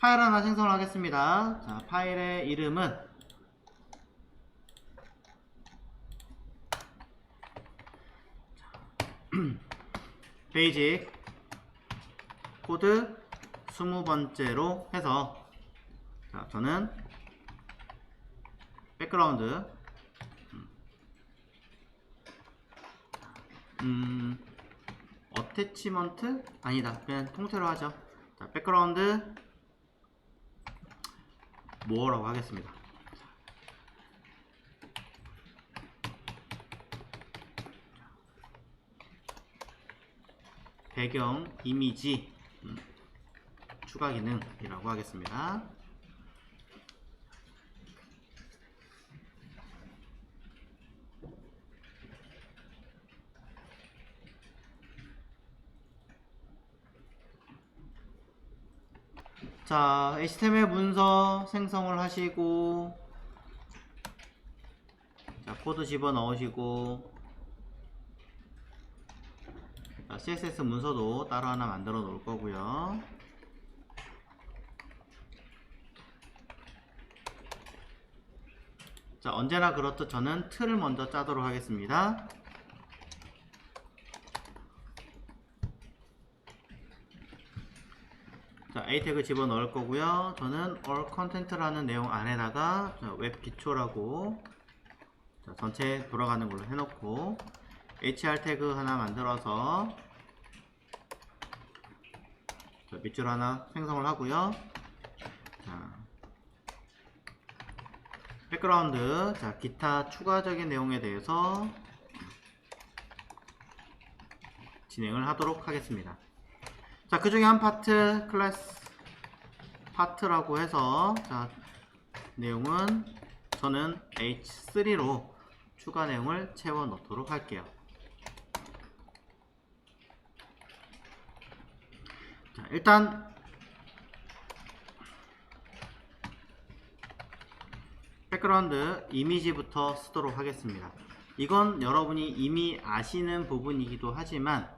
파일 하나 생성을 하겠습니다. 자, 파일의 이름은 베이직 코드 20번째로 해서, 자, 저는 백그라운드 어태치먼트? 아니다, 그냥 통째로 하죠. 자, 백그라운드 뭐라고 하겠습니다. 배경 이미지 추가 기능이라고 하겠습니다. 자, HTML 문서 생성을 하시고, 자, 코드 집어넣으시고, 자, CSS 문서도 따로 하나 만들어 놓을 거고요. 자, 언제나 그렇듯 저는 틀을 먼저 짜도록 하겠습니다. 자, A 태그 집어넣을 거고요. 저는 all content라는 내용 안에다가 웹 기초라고, 자, 전체 돌아가는 걸로 해놓고, HR 태그 하나 만들어서, 자, 밑줄 하나 생성을 하고요. 자, 백그라운드, 자, 기타 추가적인 내용에 대해서 진행을 하도록 하겠습니다. 자, 그 중에 한 파트, 클래스 파트라고 해서, 자, 내용은 저는 H3로 추가 내용을 채워 넣도록 할게요. 자, 일단 백그라운드 이미지부터 쓰도록 하겠습니다. 이건 여러분이 이미 아시는 부분이기도 하지만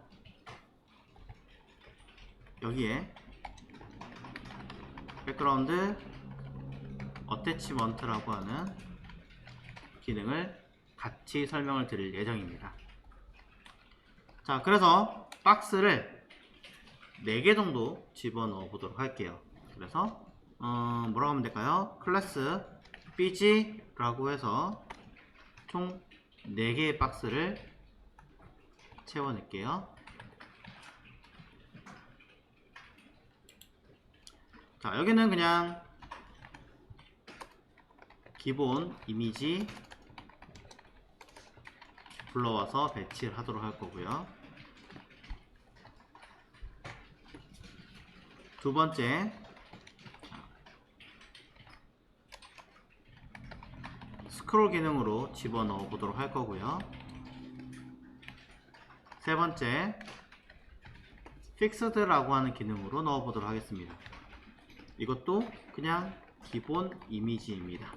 여기에 백그라운드 어태치먼트라고 하는 기능을 같이 설명을 드릴 예정입니다. 자, 그래서 박스를 4개 정도 집어넣어 보도록 할게요. 그래서 뭐라고 하면 될까요? 클래스 bg라고 해서 총 4개의 박스를 채워낼게요. 자, 여기는 그냥 기본 이미지 불러와서 배치를 하도록 할 거고요. 두 번째, 스크롤 기능으로 집어넣어 보도록 할 거고요. 세 번째, 픽스드라고 하는 기능으로 넣어 보도록 하겠습니다. 이것도 그냥 기본 이미지입니다.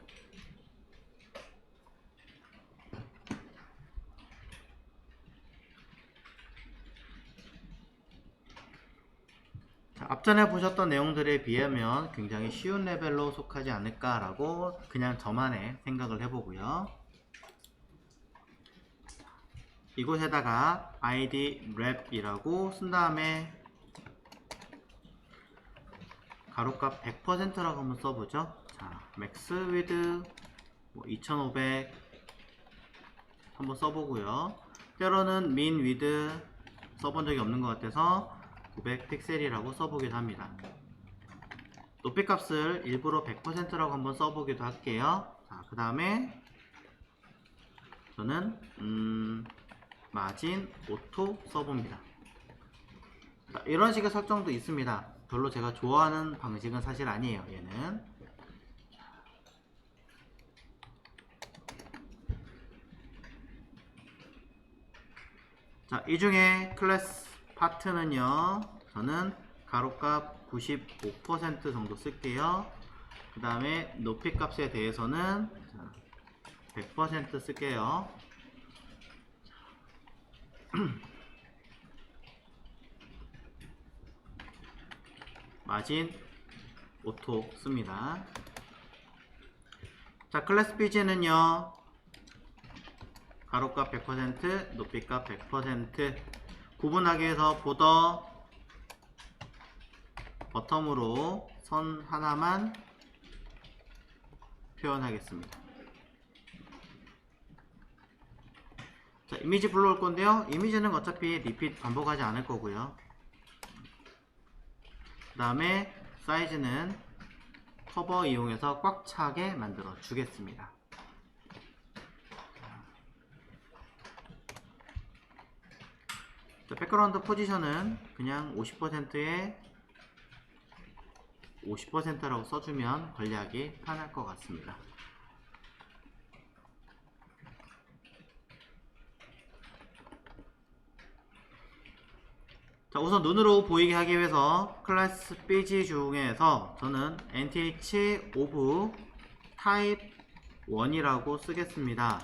자, 앞전에 보셨던 내용들에 비하면 굉장히 쉬운 레벨로 속하지 않을까라고 그냥 저만의 생각을 해보고요. 이곳에다가 id wrap이라고 쓴 다음에 가로값 100%라고 한번 써보죠. 자, max width 2500 한번 써보고요. 때로는 min width 써본 적이 없는 것 같아서 900 픽셀이라고 써보기도 합니다. 높이 값을 일부러 100%라고 한번 써보기도 할게요. 자, 그 다음에 저는 마진 오토 써봅니다. 자, 이런 식의 설정도 있습니다. 별로 제가 좋아하는 방식은 사실 아니에요. 얘는 자, 이 중에 클래스 파트는요, 저는 가로값 95% 정도 쓸게요. 그 다음에 높이 값에 대해서는 100% 쓸게요. 마진 오토 씁니다. 자, 클래스 BG는요, 가로값 100%, 높이값 100%, 구분하기 위해서 보더, 버텀으로 선 하나만 표현하겠습니다. 자, 이미지 불러올 건데요. 이미지는 어차피 리핏 반복하지 않을 거고요. 그 다음에 사이즈는 커버 이용해서 꽉 차게 만들어 주겠습니다. 자, 백그라운드 포지션은 그냥 50%에 50%라고 써주면 관리하기 편할 것 같습니다. 자, 우선 눈으로 보이게 하기 위해서 클래스 BG 중에서 저는 nth of type 1이라고 쓰겠습니다.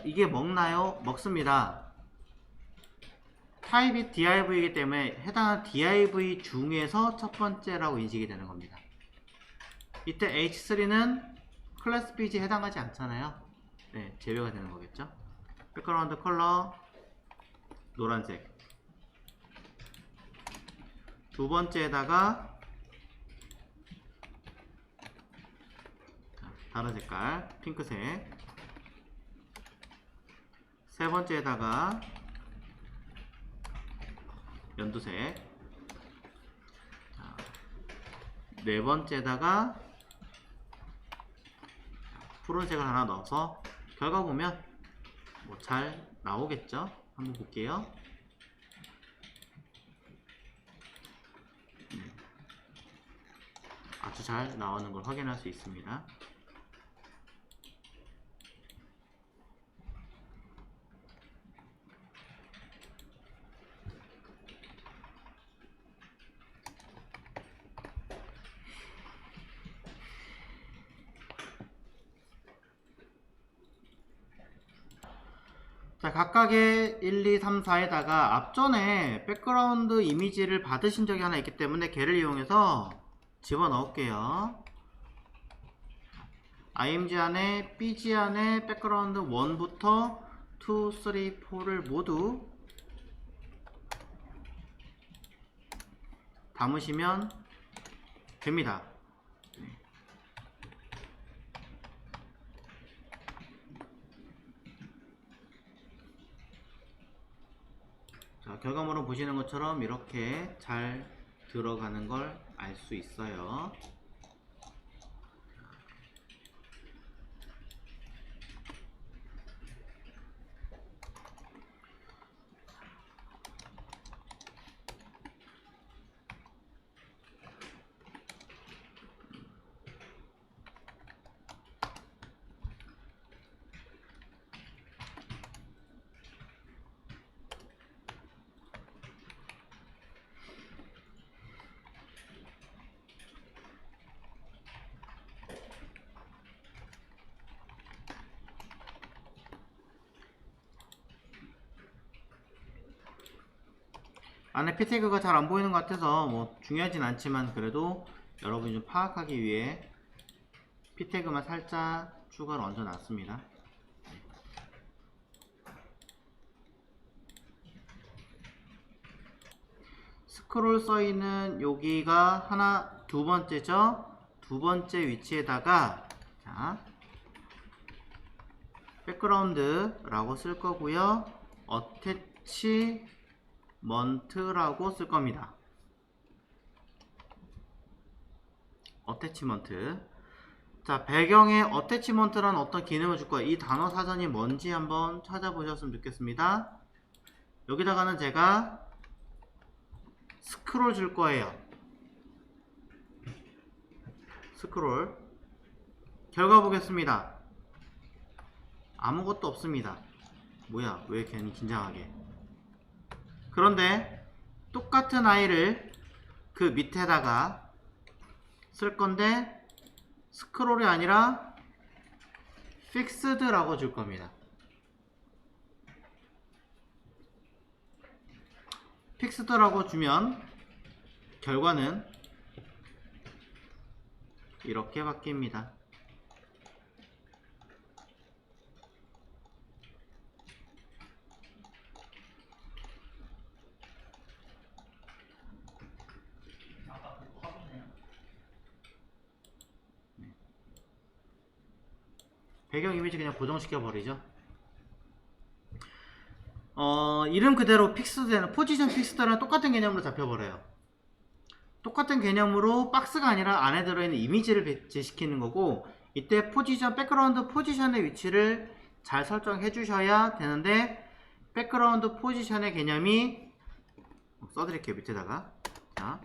이게 먹나요? 먹습니다. 타입이 div이기 때문에 해당하는 div 중에서 첫 번째라고 인식이 되는 겁니다. 이때 h3는 클래스 BG에 해당하지 않잖아요. 네, 제외가 되는 거겠죠. 백그라운드 컬러 노란색, 두 번째에다가 다른 색깔 핑크색, 세 번째에다가 연두색, 네 번째에다가 푸른색을 하나 넣어서 결과 보면 뭐 잘 나오겠죠? 한번 볼게요. 아주 잘 나오는 걸 확인할 수 있습니다. 자, 각각의 1, 2, 3, 4에다가 앞전에 백그라운드 이미지를 받으신 적이 하나 있기 때문에 걔를 이용해서 집어넣을게요. img 안에 bg 안에 백그라운드 1부터 2, 3, 4를 모두 담으시면 됩니다. 자, 결과물을 보시는 것처럼 이렇게 잘 들어가는 걸 알 수 있어요. 안에 피태그가 잘 안 보이는 것 같아서 뭐 중요하진 않지만 그래도 여러분이 좀 파악하기 위해 피태그만 살짝 추가로 얹어 놨습니다. 스크롤 써있는 여기가 하나, 두 번째죠. 두 번째 위치에다가 자, 백그라운드라고 쓸 거고요. 어태치먼트라고 쓸 겁니다. 어태치먼트. 자, 배경에 어태치먼트라는 어떤 기능을 줄 거예요. 이 단어 사전이 뭔지 한번 찾아보셨으면 좋겠습니다. 여기다가는 제가 스크롤 줄 거예요. 스크롤. 결과 보겠습니다. 아무것도 없습니다. 뭐야, 왜 괜히 긴장하게. 그런데 똑같은 아이를 그 밑에다가 쓸 건데 스크롤이 아니라 fixed라고 줄 겁니다. fixed라고 주면 결과는 이렇게 바뀝니다. 배경 이미지 그냥 고정시켜 버리죠. 이름 그대로 픽스되는 포지션 픽스드랑 똑같은 개념으로 잡혀버려요. 똑같은 개념으로 박스가 아니라 안에 들어있는 이미지를 배치시키는 거고, 이때 포지션, 백그라운드 포지션의 위치를 잘 설정해 주셔야 되는데, 백그라운드 포지션의 개념이 써드릴게요. 밑에다가 자,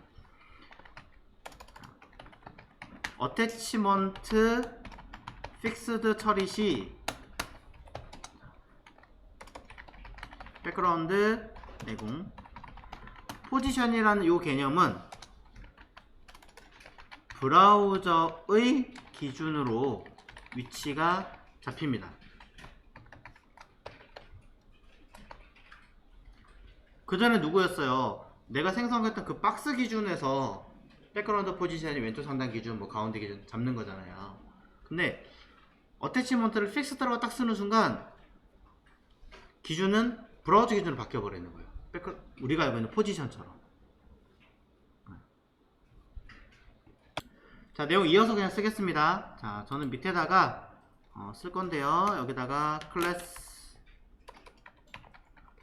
어태치먼트 픽스드 처리 시 백그라운드 내공 포지션이라는 이 개념은 브라우저의 기준으로 위치가 잡힙니다. 그 전에 누구였어요? 내가 생성했던 그 박스 기준에서 백그라운드 포지션이 왼쪽 상단 기준, 뭐 가운데 기준 잡는 거잖아요. 근데 어태치먼트를 픽스드라고 딱 쓰는 순간 기준은 브라우저 기준으로 바뀌어 버리는 거예요. 우리가 알고 있는 포지션처럼. 자, 내용 이어서 그냥 쓰겠습니다. 자, 저는 밑에다가 쓸 건데요. 여기다가 클래스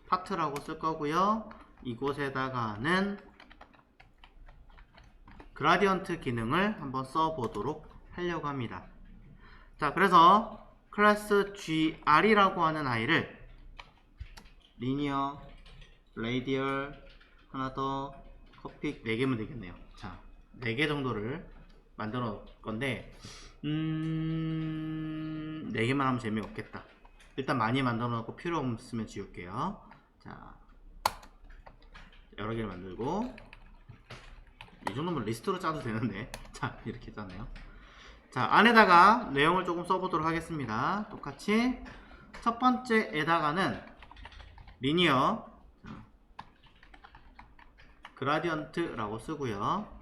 파트라고 쓸 거고요. 이곳에다가는 그라디언트 기능을 한번 써보도록 하려고 합니다. 자, 그래서 클래스 gr이라고 하는 아이를 리니어, 레이디얼, 하나 더, 커픽 4개면 되겠네요. 자, 4개 정도를 만들어 놓을 건데 4개만 하면 재미없겠다. 일단 많이 만들어 놓고 필요 없으면 지울게요. 자, 여러 개를 만들고, 이 정도면 리스트로 짜도 되는데 자, 이렇게 짜네요. 자, 안에다가 내용을 조금 써보도록 하겠습니다. 똑같이 첫 번째에다가는 리니어 그라디언트라고 쓰고요.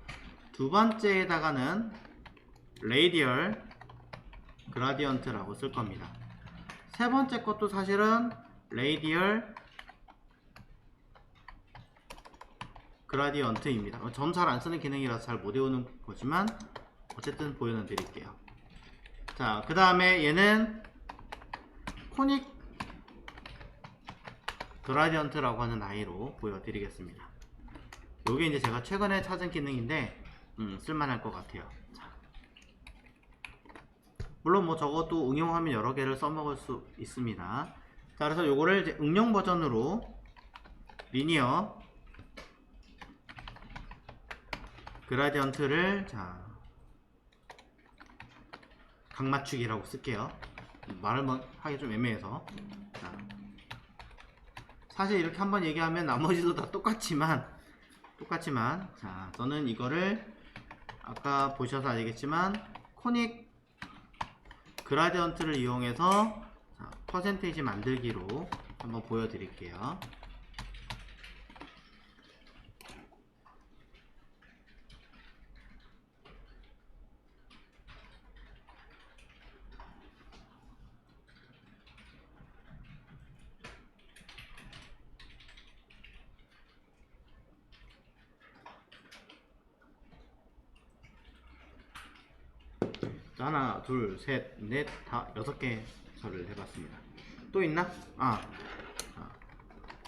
두 번째에다가는 레이디얼 그라디언트라고 쓸 겁니다. 세 번째 것도 사실은 레이디얼 그라디언트입니다. 전 잘 안 쓰는 기능이라서 잘 못 외우는 거지만 어쨌든 보여드릴게요. 자, 그 다음에 얘는 코닉 그라디언트라고 하는 아이로 보여드리겠습니다. 요게 이제 제가 최근에 찾은 기능인데 쓸만할 것 같아요. 자, 물론 뭐 저것도 응용하면 여러 개를 써먹을 수 있습니다. 자, 그래서 요거를 이제 응용 버전으로 리니어 그라디언트를 자, 각맞추기라고 쓸게요. 말을 하기 좀 애매해서. 자, 사실 이렇게 한번 얘기하면 나머지도 다 똑같지만 자, 저는 이거를 아까 보셔서 알겠지만 코닉 그라디언트를 이용해서 자, 퍼센테이지 만들기로 한번 보여드릴게요. 하나, 둘, 셋, 넷, 다 6개 처리를 해봤습니다. 또 있나?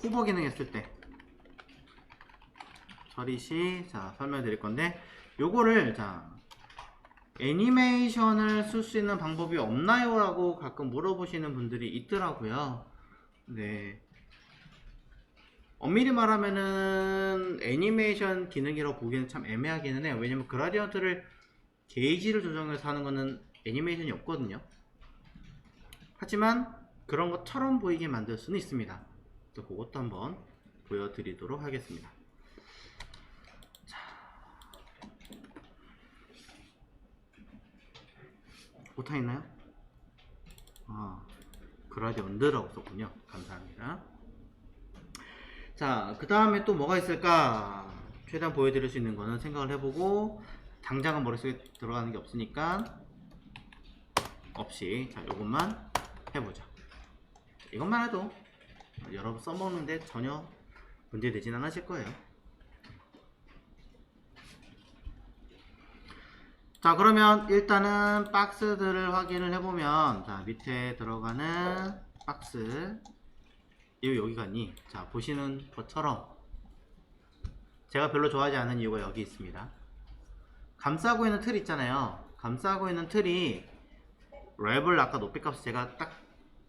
후보 기능 했을 때 처리 시 자, 설명드릴 건데, 요거를 자, 애니메이션을 쓸 수 있는 방법이 없나요? 라고 가끔 물어보시는 분들이 있더라고요. 네. 엄밀히 말하면은 애니메이션 기능이라고 보기에는 참 애매하기는 해요. 왜냐면 그라디언트를 게이지를 조정해서 하는 거는 애니메이션이 없거든요. 하지만 그런 것처럼 보이게 만들 수는 있습니다. 그래서 그것도 한번 보여드리도록 하겠습니다. 자, 오타 있나요? 그라디언트라고 썼군요. 감사합니다. 자, 그 다음에 또 뭐가 있을까? 최대한 보여드릴 수 있는 거는 생각을 해보고, 당장은 머릿속에 들어가는 게 없으니까 없이, 자, 요것만 해보자. 이것만 해도 여러분 써먹는데 전혀 문제되진 않으실 거예요. 자, 그러면 일단은 박스들을 확인을 해보면, 자, 밑에 들어가는 박스, 여기 갔니? 자, 보시는 것처럼 제가 별로 좋아하지 않는 이유가 여기 있습니다. 감싸고 있는 틀 있잖아요. 감싸고 있는 틀이 랩을 아까 높이값을 제가 딱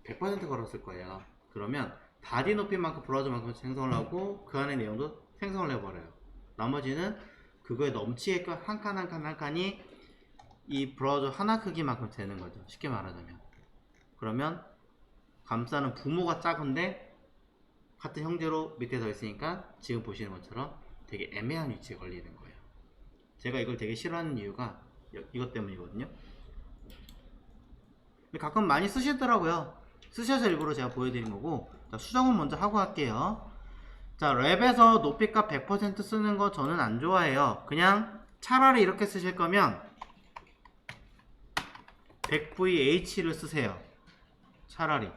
100% 걸었을 거예요. 그러면 바디 높이만큼 브라우저만큼 생성을 하고 그 안에 내용도 생성을 해버려요. 나머지는 그거에 넘치게끔 한 칸 한 칸 한 칸이 이 브라우저 하나 크기만큼 되는 거죠. 쉽게 말하자면. 그러면 감싸는 부모가 작은데 같은 형태로 밑에 더 있으니까 지금 보시는 것처럼 되게 애매한 위치에 걸리는 거예요. 제가 이걸 되게 싫어하는 이유가 이것 때문이거든요. 근데 가끔 많이 쓰시더라고요. 쓰셔서 일부러 제가 보여드린 거고. 자, 수정은 먼저 하고 할게요. 자, 랩에서 높이값 100% 쓰는 거 저는 안 좋아해요. 그냥 차라리 이렇게 쓰실 거면 100VH를 쓰세요. 차라리.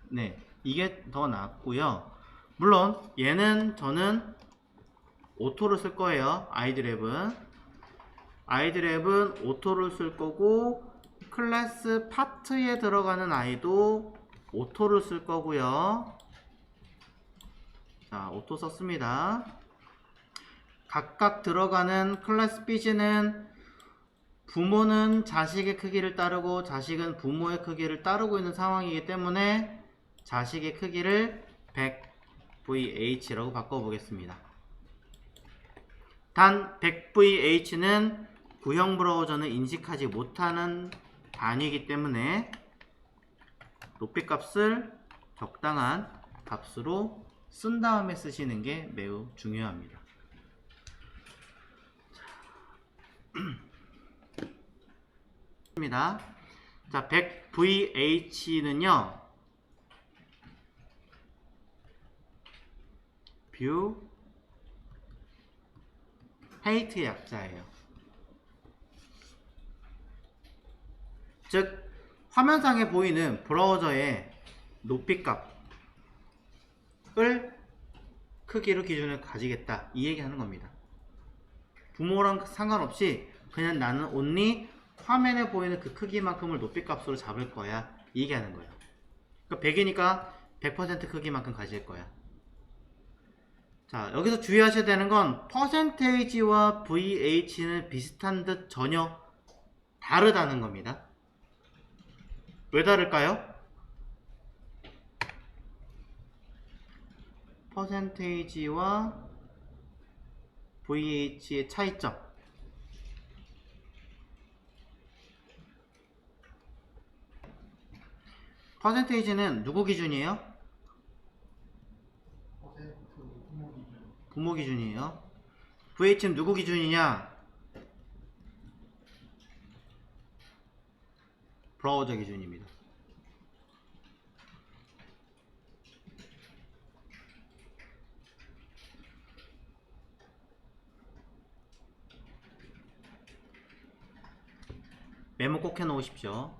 네, 이게 더 낫고요. 물론 얘는 저는 오토를 쓸 거예요. 아이드랩은 오토를 쓸 거고, 클래스 파트에 들어가는 아이도 오토를 쓸 거고요. 자, 오토 썼습니다. 각각 들어가는 클래스 비즈는 부모는 자식의 크기를 따르고 자식은 부모의 크기를 따르고 있는 상황이기 때문에 자식의 크기를 100VH라고 바꿔보겠습니다. 단 100VH는 구형 브라우저는 인식하지 못하는 단위이기 때문에 높이값을 적당한 값으로 쓴 다음에 쓰시는 게 매우 중요합니다. 자, 100VH는요, 뷰 헤이트의 약자예요. 즉, 화면상에 보이는 브라우저의 높이값을 크기로 기준을 가지겠다, 이 얘기하는 겁니다. 부모랑 상관없이 그냥 나는 only 화면에 보이는 그 크기만큼을 높이값으로 잡을 거야, 이 얘기하는 거예요. 그러니까 100이니까 100% 크기만큼 가질 거야. 자, 여기서 주의하셔야 되는 건 퍼센테이지와 VH는 비슷한 듯 전혀 다르다는 겁니다. 왜 다를까요? 퍼센테이지와 VH의 차이점. 퍼센테이지는 누구 기준이에요? 부모 기준이에요. VH는 누구 기준이냐? 브라우저 기준입니다. 메모 꼭 해 놓으십시오.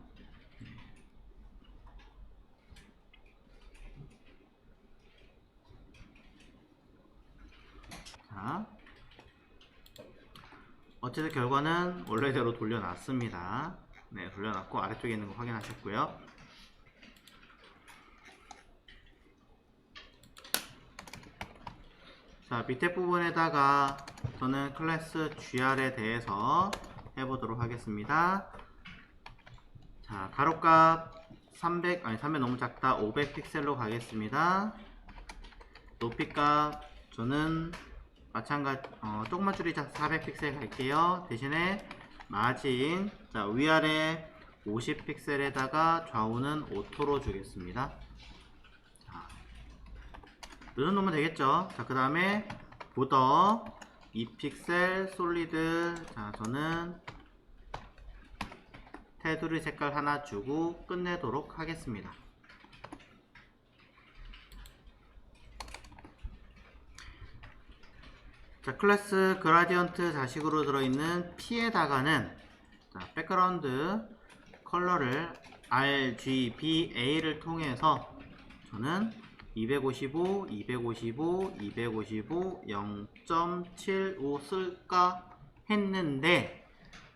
자, 어쨌든 결과는 원래대로 돌려놨습니다. 네, 돌려놨고 아래쪽에 있는 거 확인하셨고요. 자, 밑에 부분에다가 저는 클래스 gr에 대해서 해보도록 하겠습니다. 자, 가로값 300 너무 작다. 500 픽셀로 가겠습니다. 높이값 저는 마찬가지 조금만 줄이자. 400 픽셀 갈게요. 대신에 마진, 자, 위아래 50 픽셀에다가 좌우는 오토로 주겠습니다. 자, 이 정도면 되겠죠. 자, 그 다음에 보더 2픽셀 솔리드, 자, 저는 테두리 색깔 하나 주고 끝내도록 하겠습니다. 자, 클래스 그라디언트 자식으로 들어있는 P에다가는 백그라운드 컬러를 RGBA를 통해서 저는 255, 255, 255, 0.75 쓸까 했는데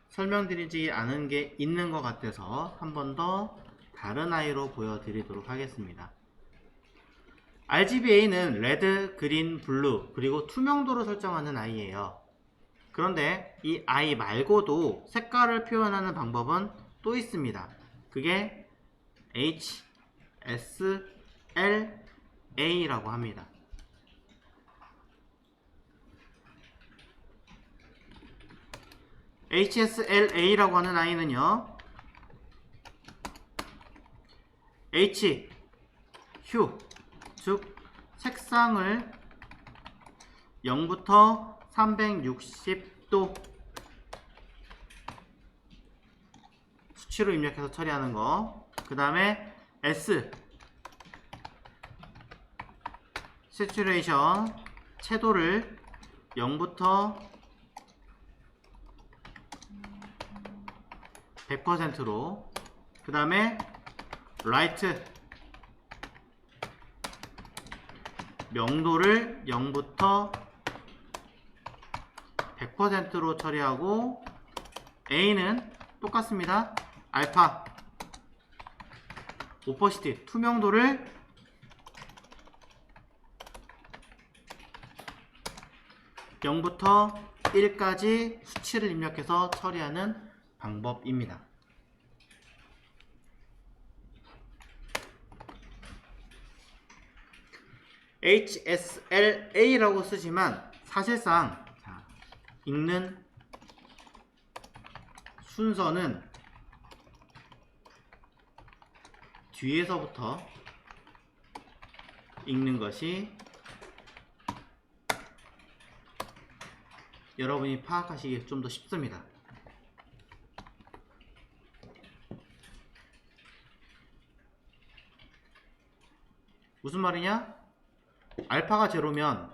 설명드리지 않은 게 있는 것 같아서 한 번 더 다른 아이로 보여드리도록 하겠습니다. RGBA는 레드, 그린, 블루 그리고 투명도를 설정하는 아이예요. 그런데 이 아이 말고도 색깔을 표현하는 방법은 또 있습니다. 그게 HSLA라고 합니다. HSLA라고 하는 아이는요, H, 휴, 즉 색상을 0부터 360도 수치로 입력해서 처리하는 거. 그 다음에 S, 세츄레이션, 채도를 0부터 100%로. 그 다음에 라이트, 명도를 0부터 100%로 처리하고, A는 똑같습니다. 알파, 오퍼시티, 투명도를 0부터 1까지 수치를 입력해서 처리하는 방법입니다. HSLA라고 쓰지만 사실상 읽는 순서는 뒤에서부터 읽는 것이 여러분이 파악하시기 좀 더 쉽습니다. 무슨 말이냐? 알파가 제로면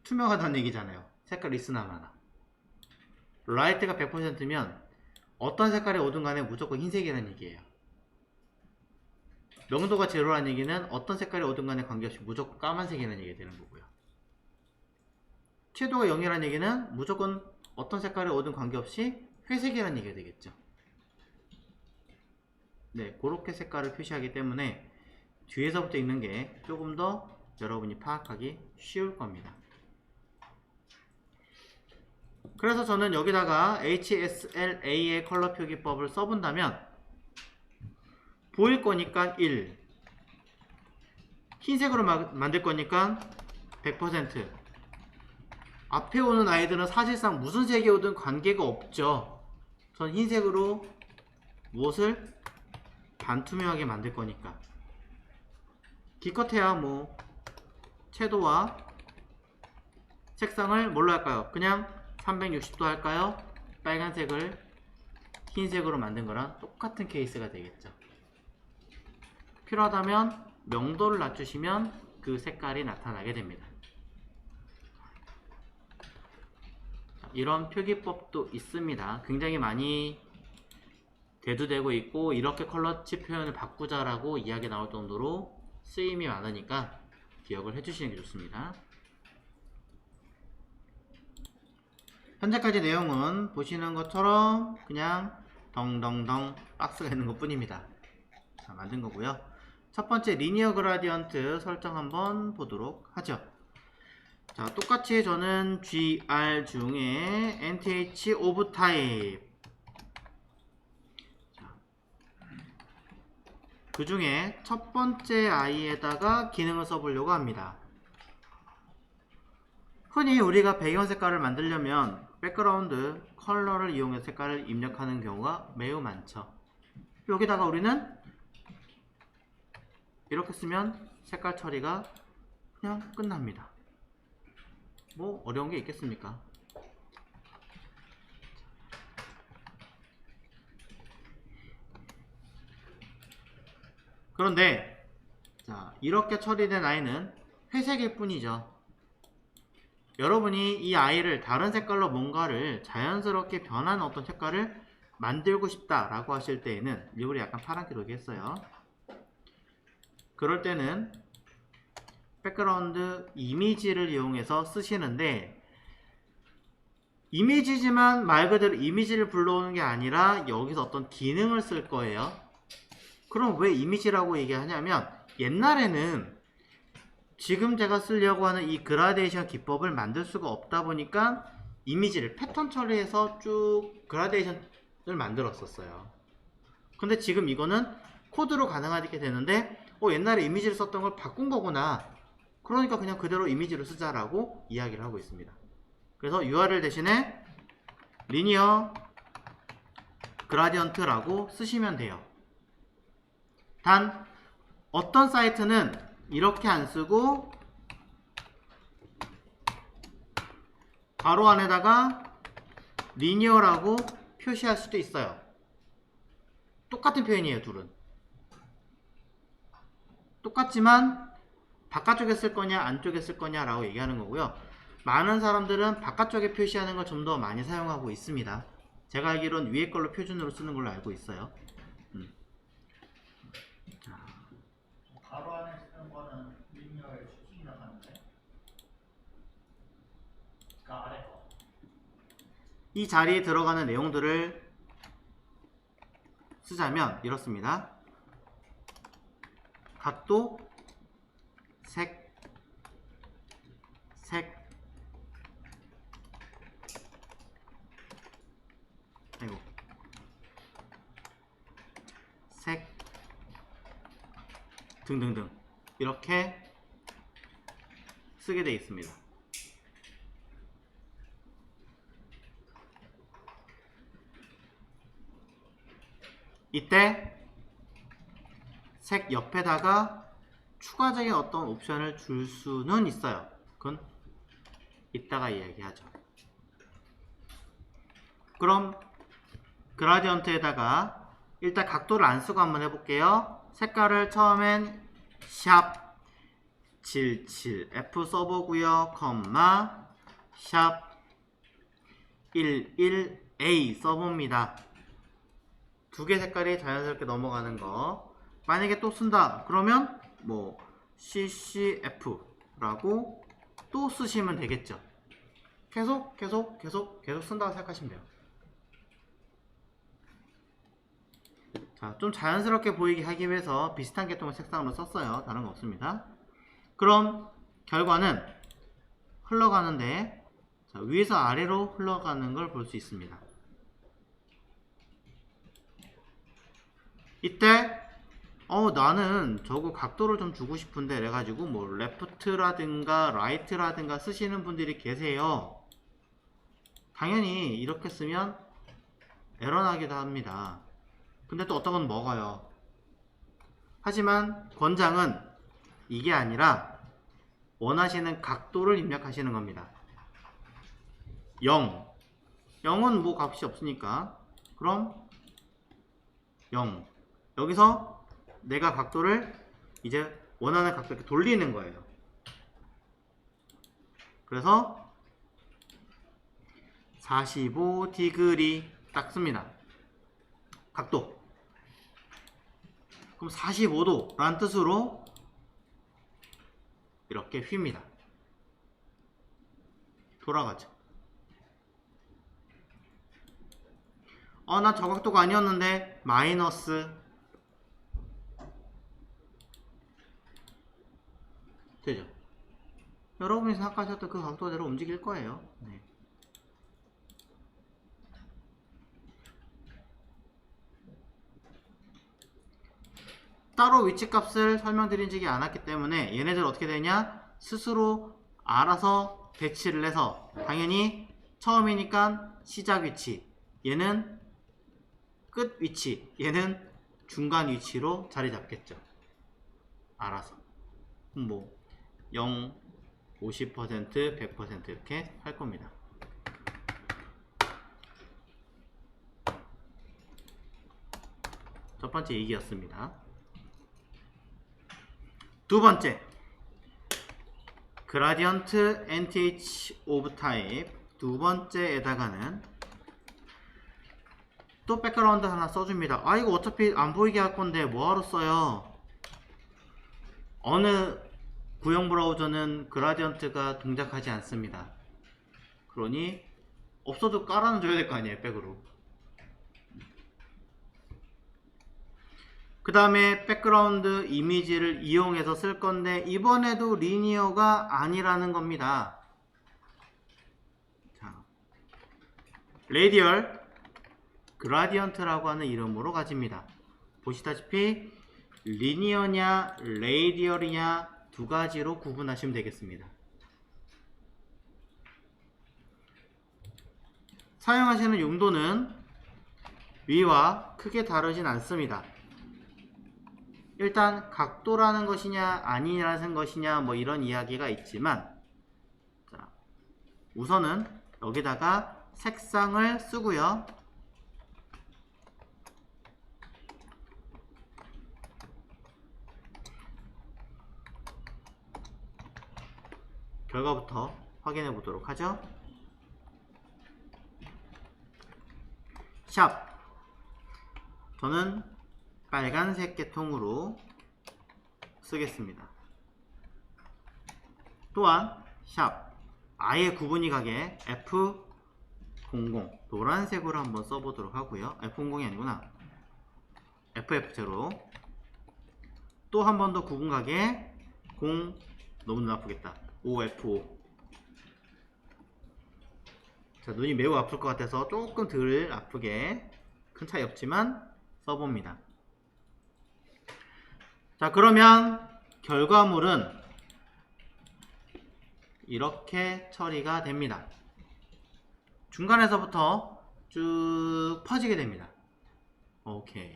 투명하다는 얘기잖아요. 색깔 있으나마나. 라이트가 100%면 어떤 색깔이 오든 간에 무조건 흰색이라는 얘기예요. 명도가 제로라는 얘기는 어떤 색깔이 오든 간에 관계없이 무조건 까만색이라는 얘기가 되는 거고요. 채도가 0이라는 얘기는 무조건 어떤 색깔이 오든 관계없이 회색이라는 얘기가 되겠죠. 네, 그렇게 색깔을 표시하기 때문에 뒤에서부터 읽는 게 조금 더 여러분이 파악하기 쉬울 겁니다. 그래서 저는 여기다가 HSLA의 컬러 표기법을 써본다면 보일 거니까 1, 흰색으로 만들 거니까 100%. 앞에 오는 아이들은 사실상 무슨 색이 오든 관계가 없죠. 전 흰색으로 무엇을 반투명하게 만들 거니까. 기껏해야 뭐 채도와 색상을 뭘로 할까요? 그냥 360도 할까요? 빨간색을 흰색으로 만든 거랑 똑같은 케이스가 되겠죠. 필요하다면 명도를 낮추시면 그 색깔이 나타나게 됩니다. 이런 표기법도 있습니다. 굉장히 많이 대두되고 있고, 이렇게 컬러치 표현을 바꾸자라고 이야기 나올 정도로 쓰임이 많으니까 기억을 해주시는 게 좋습니다. 현재까지 내용은 보시는 것처럼 그냥 덩덩덩 박스가 있는 것 뿐입니다. 자, 만든 거고요. 첫 번째 리니어 그라디언트 설정 한번 보도록 하죠. 자, 똑같이 저는 GR 중에 NTH of type, 그 중에 첫 번째 아이에다가 기능을 써보려고 합니다. 흔히 우리가 배경 색깔을 만들려면 백그라운드 컬러를 이용해서 색깔을 입력하는 경우가 매우 많죠. 여기다가 우리는 이렇게 쓰면 색깔 처리가 그냥 끝납니다. 뭐 어려운 게 있겠습니까? 그런데 자, 이렇게 처리된 아이는 회색일 뿐이죠. 여러분이 이 아이를 다른 색깔로 뭔가를 자연스럽게 변하는 어떤 색깔을 만들고 싶다라고 하실 때에는 일부러 약간 파랗게 놓겠어요. 그럴 때는 백그라운드 이미지를 이용해서 쓰시는데, 이미지지만 말 그대로 이미지를 불러오는 게 아니라 여기서 어떤 기능을 쓸 거예요. 그럼 왜 이미지라고 얘기하냐면, 옛날에는 지금 제가 쓰려고 하는 이 그라데이션 기법을 만들 수가 없다 보니까 이미지를 패턴 처리해서 쭉 그라데이션을 만들었었어요. 근데 지금 이거는 코드로 가능하게 되는데, 옛날에 이미지를 썼던 걸 바꾼 거구나, 그러니까 그냥 그대로 이미지로 쓰자라고 이야기를 하고 있습니다. 그래서 URL 대신에 리니어 그라디언트라고 쓰시면 돼요. 단 어떤 사이트는 이렇게 안 쓰고 괄호 안에다가 리니어라고 표시할 수도 있어요. 똑같은 표현이에요. 둘은 똑같지만 바깥쪽에 쓸 거냐 안쪽에 쓸 거냐 라고 얘기하는 거고요. 많은 사람들은 바깥쪽에 표시하는 걸 좀 더 많이 사용하고 있습니다. 제가 알기로는 위에 걸로 표준으로 쓰는 걸로 알고 있어요. 가로 안에 쓰는 거는 리니어의 수직이라고 하는데, 그 아래 거. 이 자리에 들어가는 내용들을 쓰자면 이렇습니다. 각도, 색, 색 등등등 이렇게 쓰게 되어 있습니다. 이때 색 옆에다가 추가적인 어떤 옵션을 줄 수는 있어요. 그건 이따가 이야기하죠. 그럼 그라디언트에다가 일단 각도를 안 쓰고 한번 해볼게요. 색깔을 처음엔 샵 77F 써보고요. 컴마 샵 11A 써봅니다. 두 개 색깔이 자연스럽게 넘어가는 거. 만약에 또 쓴다 그러면 뭐 CCF라고 또 쓰시면 되겠죠. 계속 쓴다고 생각하시면 돼요. 자, 좀 자연스럽게 보이게 하기 위해서 비슷한 계통의 색상으로 썼어요. 다른 거 없습니다. 그럼 결과는 흘러가는데, 자, 위에서 아래로 흘러가는 걸 볼 수 있습니다. 이때 나는 저거 각도를 좀 주고 싶은데 그래가지고 뭐 레프트라든가 라이트라든가 쓰시는 분들이 계세요. 당연히 이렇게 쓰면 에러 나기도 합니다. 근데 또 어떤 건 먹어요. 하지만 권장은 이게 아니라 원하시는 각도를 입력하시는 겁니다. 0. 0은 뭐 값이 없으니까 그럼 0. 여기서 내가 각도를 이제 원하는 각도 이렇게 돌리는 거예요. 그래서 45° 딱 씁니다. 각도. 그럼 45도 라는 뜻으로 이렇게 휩니다. 돌아가죠. 나 저 각도가 아니었는데 마이너스 되죠. 여러분이 생각하셨던 그 각도대로 움직일 거예요. 네. 따로 위치값을 설명드린 적이 않았기 때문에 얘네들 어떻게 되냐, 스스로 알아서 배치를 해서, 당연히 처음이니까 시작 위치, 얘는 끝 위치, 얘는 중간 위치로 자리 잡겠죠. 알아서 뭐 0, 50%, 100% 이렇게 할 겁니다. 첫 번째 얘기였습니다. 두 번째, 그라디언트 nth of type 두 번째에다가는 또 백그라운드 하나 써줍니다. 아 이거 어차피 안 보이게 할 건데 뭐하러 써요? 어느 구형 브라우저는 그라디언트가 동작하지 않습니다. 그러니 없어도 깔아는 줘야 될 거 아니에요, 백으로. 그 다음에 백그라운드 이미지를 이용해서 쓸 건데 이번에도 리니어가 아니라는 겁니다. 자, 레디얼 그라디언트라고 하는 이름으로 가집니다. 보시다시피 리니어냐 레디얼이냐 두 가지로 구분하시면 되겠습니다. 사용하시는 용도는 위와 크게 다르진 않습니다. 일단 각도라는 것이냐 아니라는 것이냐 뭐 이런 이야기가 있지만, 자, 우선은 여기다가 색상을 쓰고요. 결과부터 확인해 보도록 하죠. 샵, 저는 빨간색 계통으로 쓰겠습니다. 또한 샵, 아예 구분이 가게 F00 노란색으로 한번 써보도록 하고요. F00이 아니구나, FF0. 또 한 번 더 구분 가게 0, 너무 눈 아프겠다, OF5. 자, 눈이 매우 아플 것 같아서 조금 덜 아프게, 큰 차이 없지만 써봅니다. 자, 그러면 결과물은 이렇게 처리가 됩니다. 중간에서부터 쭉 퍼지게 됩니다. 오케이.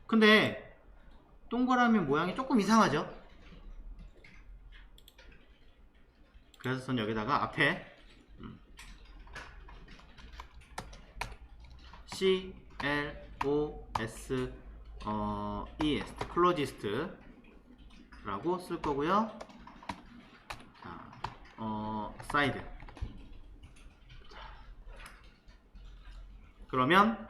근데 동그라미 모양이 조금 이상하죠? 그래서 전 여기다가 앞에 CLOS ES 클로지스트 라고 쓸 거고요. 자, 사이드. 그러면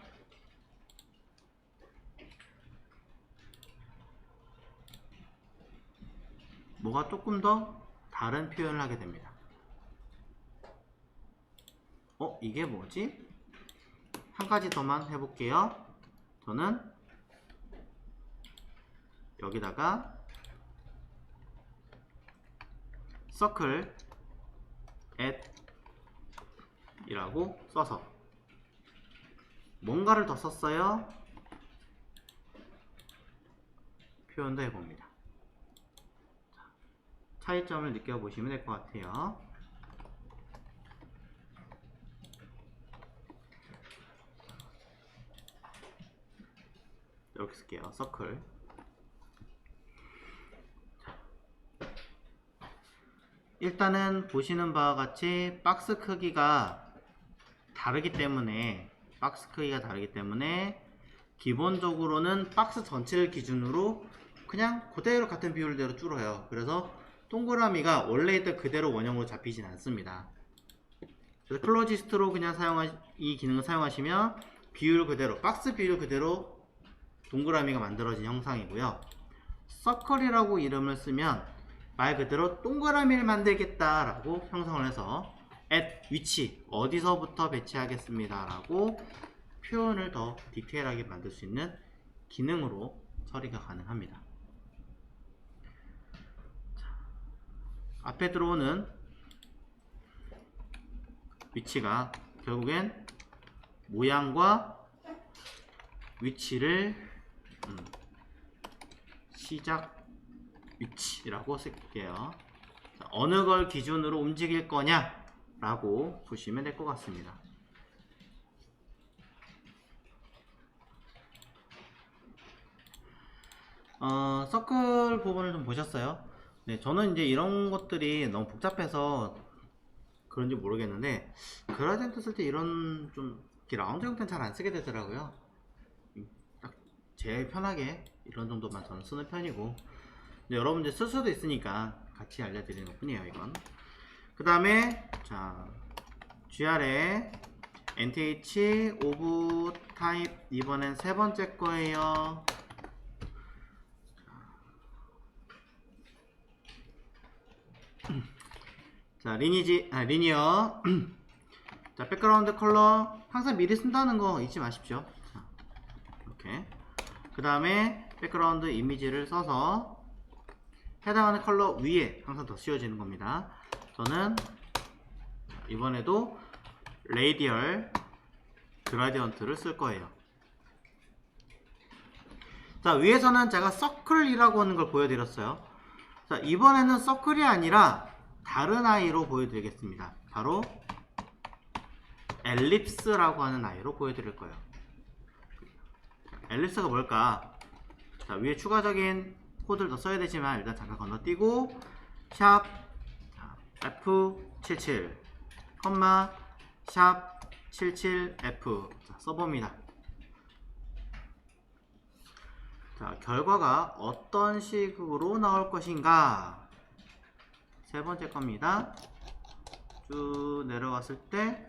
뭐가 조금 더 다른 표현을 하게 됩니다. 이게 뭐지? 한 가지 더만 해볼게요. 저는 여기다가 circle at 이라고 써서 뭔가를 더 썼어요. 표현도 해봅니다. 차이점을 느껴보시면 될 것 같아요. 이렇게 쓸게요. 서클. 일단은 보시는 바와 같이 박스 크기가 다르기 때문에 기본적으로는 박스 전체를 기준으로 그냥 그대로 같은 비율대로 줄어요. 그래서 동그라미가 원래 있던 그대로 원형으로 잡히진 않습니다. 그래서 클로지스트로 그냥 이 기능을 사용하시면 비율 그대로, 박스 비율 그대로 동그라미가 만들어진 형상이고요. 서클이라고 이름을 쓰면 말 그대로 동그라미를 만들겠다 라고 형성을 해서 at 위치, 어디서부터 배치하겠습니다 라고 표현을 더 디테일하게 만들 수 있는 기능으로 처리가 가능합니다. 앞에 들어오는 위치가 결국엔 모양과 위치를 시작 위치라고 쓸게요. 자, 어느 걸 기준으로 움직일 거냐 라고 보시면 될 것 같습니다. 서클 부분을 좀 보셨어요? 네, 저는 이제 이런 것들이 너무 복잡해서 그런지 모르겠는데 그라디언트 쓸 때 이런 좀 라운드 형태는 잘 안 쓰게 되더라고요. 딱 제일 편하게 이런 정도만 저는 쓰는 편이고, 근데 여러분들 쓸 수도 있으니까 같이 알려드리는 것 뿐이에요, 이건. 그 다음에, 자, GR에 NTH 오브 타입, 이번엔 세 번째 거예요. 자, 리니어. 자, 백그라운드 컬러 항상 미리 쓴다는 거 잊지 마십시오. 자, 이렇게. 그 다음에 백그라운드 이미지를 써서 해당하는 컬러 위에 항상 더 씌워지는 겁니다. 저는 이번에도 레이디얼 그라디언트를 쓸 거예요. 자, 위에서는 제가 서클이라고 하는 걸 보여드렸어요. 자, 이번에는 서클이 아니라 다른 아이로 보여드리겠습니다. 바로 엘립스라고 하는 아이로 보여드릴 거예요. 엘립스가 뭘까? 자, 위에 추가적인 코드를 더 써야 되지만 일단 잠깐 건너뛰고 샵 F77 샵 77F 써봅니다. 자, 결과가 어떤 식으로 나올 것인가? 세 번째 겁니다. 쭉 내려왔을 때